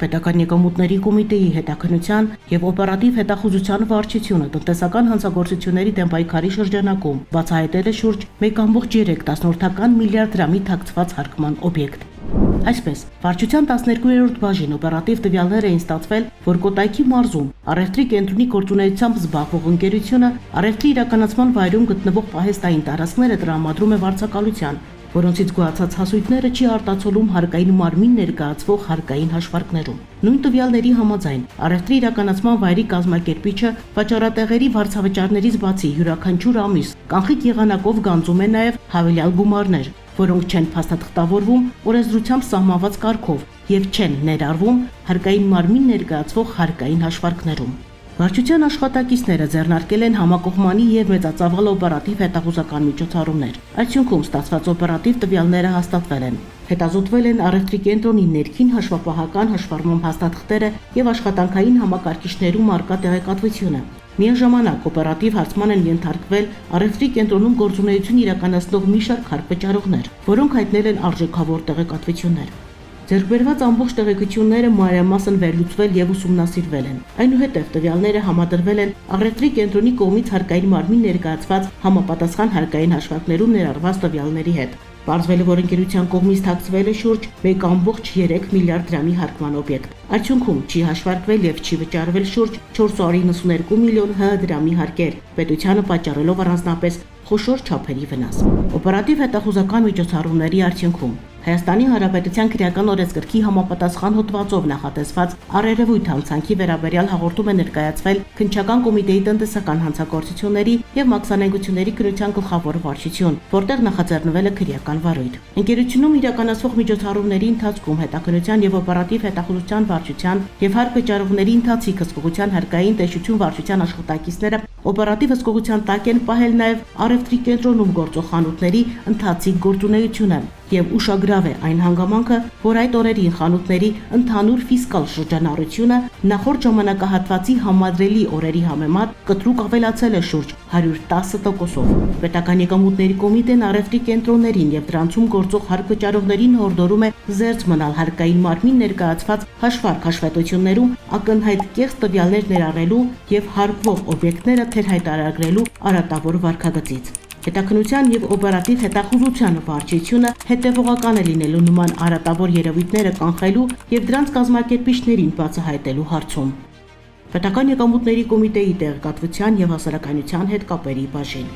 Պետական եկամուտների կոմիտեի հետաքննության եւ օպերատիվ հետախուզության վարչությունը տնտեսական հանցագործությունների դեմ պայքարի շրջանակում բացահայտել է շուրջ 1.3 միլիարդ դրամի թաքցված հարկման օբյեկտ։ Այսպես, վարչության 12-րդ բաժին օպերատիվ տվյալներ էին ստացվել, որ Կոտայքի մարզում առևտրի կենտրոնի գործունեությամբ զբաղվող ընկերությունը առևտրի իրականացման վայրում գտնվող պահեստային տարածքները տրամադրում է վարձակալության, որոնցից գոհացած հասույթները չի արտացոլում հարկային մարմին ներկայացվող հարկային հաշվարկներում։ Նույն տվյալների համաձայն առևտրի իրականացման վայրի կազմակերպիչը վաճառատեղերի վարձավճարներից բացի յուրաքանչյուր ամիս կանխիկ եղանակով գանձում է նաև հավելյալ գումարներ, որոնք չեն փաստաթղթավորվում օրենսդրությամբ սահմանված կարգով եւ չեն ներառվում հարկային մարմին ներկայացվող հարկային հաշվարկներում։ Վարչության աշխատակիցները ձեռնարկել են համակողմանի եւ մեծածավալ օպերատիվ հետախուզական միջոցառումներ։ Արդյունքում ստացված օպերատիվ տվյալները հաստատվել են։ Հետազոտվել են առևտրի կենտրոնի ներքին հաշվապահական հաշվառման փաստաթղթերը եւ աշխատանքային համակարգիչներում արկա տեղեկատվությունը։ Միաժամանակ օպերատիվ հարցման են ենթարկվել առևտրի կենտրոնում գործունեություն իրականացնող մի շարք հարկվճարողներ, որոնք հայտնել են արժեքավոր տեղեկատվություններ։ Ձեռքբերված ամբողջ տեղեկությունները մանրամասն վերլուծվել եւ ուսումնասիրվել են։ Այնուհետև տվյալները համադրվել են առևտրի կենտրոնի կողմից հարկային մարմին ներկայացված համապատասխան հարկային հաշվարկներում ներառված տվյալների հետ։ Պարզվել է, որ ընկերության կողմից թաքցվել է շուրջ 1.3 միլիարդ դրամի հարկման օբյեկտ։ Արդյունքում չի հաշվարկվել եւ չի վճարվել շուրջ 492 միլիոն ՀՀ դրամի հարկեր, պետությանը պատճառելով առանձնապես խոշոր չափերի վնաս։ Օպերատիվ հետախուզական միջոցառումների արդյունքում Հայաստանի Հանրապետության քրեական օրենսգրքի համապատասխան հոդվածով նախատեսված առերևույթ հանցանքի վերաբերյալ հաղորդում է ներկայացվել քննչական կոմիտեի տնտեսական հանցագործությունների եւ մաքսանենգությունների քննության գլխավոր վարչություն, որտեղ նախաձեռնվել է քրեական վարույթ։ Ընկերությունում իրականացվող միջոցառումների ընթացքում հետաքննության եւ օպերատիվ հետախուզության վարչության եւ հարկվճարողների ընթացիկ հսկողության հարկային տեսչություն վարչության աշխատակիցները օպերատիվ հսկողության տակ են պահել նաեւ առևտրի կենտրոնում գործող խանութների ընթացիկ գործունեությունը եւ ուշագրավ է այն հանգամանքը, որ այդ օրերին խանութների ընդհանուր ֆիսկալ շրջանառությունը նախորդ ժամանակահատվածի համադրելի օրերի համեմատ կտրուկ ավելացել է շուրջ 110%-ով։ Պետական եկամուտների կոմիտեն առևտրի կենտրոններին եւ դրանցում գործող հարկվճարողներին հորդորում է զերծ մնալ հարկային մարմին ներկայացված հաշվարկ հաշվետվություններում ակնհայտ կեղծ տվյալներ ներառելու եւ հարկվող օբյեկտները թերհայտարարագրելու արատավոր վարքագծից։ Հետաքննության եւ օպերատիվ հետախուզության վարչությունը հետևողական է լինելու նման արատավոր երևույթները կանխելու եւ դրանց կազմակերպիչներին բացահայտելու հարցում։ Պետական եկամուտների կոմիտեի տեղեկատվության եւ հասարակայնության հետ կապերի բաժին։